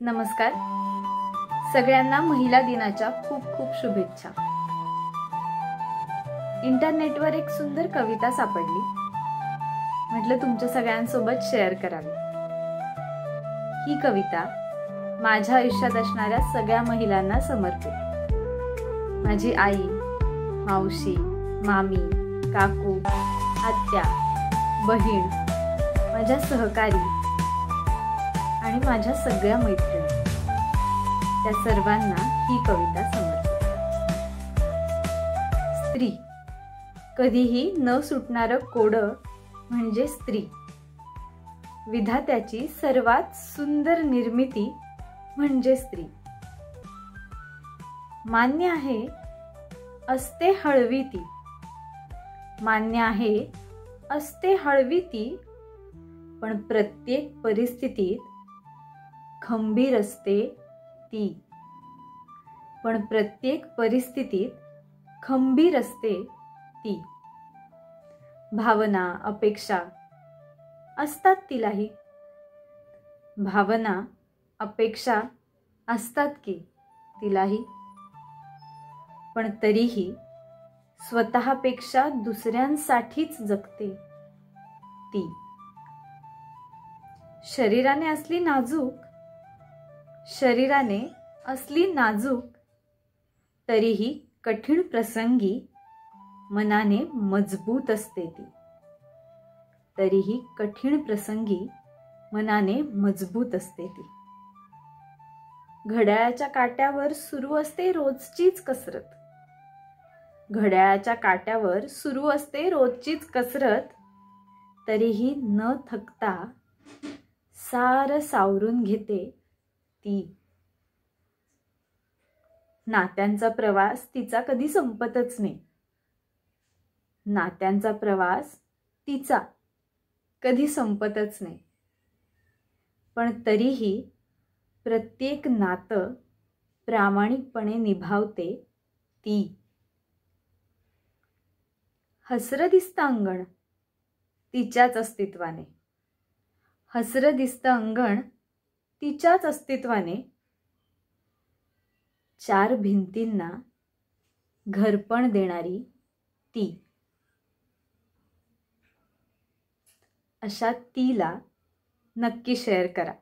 नमस्कार. सगळ्यांना महिला दिनाच्या खूप खूप शुभेच्छा. इंटरनेटवर एक सुंदर कविता सापडली, म्हटलं तुमच्या सगळ्यांसोबत शेअर करावी. ही कविता माझ्या आयुष्यात असणाऱ्या सगळ्या महिलांना समर्पित. माझी आई, मावशी, मामी, काकू, आत्या, बहीण, माझ्या सहकारी आणि माझ्या सगळ्या मैत्रिणी, त्या सर्वांना ही कविता समर्पित. स्त्री, कधीही न सुटणारं कोडं म्हणजे स्त्री. विधात्याची सर्वात सुंदर निर्मिती म्हणजे स्त्री. मान्य आहे असते हळवी ती, मान्य आहे असते हळवी ती, पण प्रत्येक परिस्थितीत खंबीर असते ती. पण प्रत्येक परिस्थितीत खंबीर असते ती. भावना, अपेक्षा असतात तिलाही. भावना, अपेक्षा असतात की तिलाही. पण तरीही स्वतःपेक्षा दुसऱ्यांसाठीच जगते ती. शरीराने असली नाजूक, तरीही कठीण प्रसंगी मनाने मजबूत असते ती. तरीही कठीण प्रसंगी मनाने मजबूत असते ती. घड्याळाच्या काट्यावर सुरू असते रोजचीच कसरत. घड्याळाच्या काट्यावर सुरू असते रोजचीच कसरत, तरीही न थकता सारं सावरून घेते ती. नात्यांचा प्रवास तिचा कधी संपतच नाही. नात्यांचा प्रवास तिचा कधी संपतच नाही. पण तरीही प्रत्येक नातं प्रामाणिकपणे निभावते ती. हसरं दिसतं अंगण तिच्याच अस्तित्वाने. हसरं दिसतं अंगण तिच्याच अस्तित्वाने. चार भिंतींना घरपण देणारी ती. अशा तिला नक्की शेअर करा.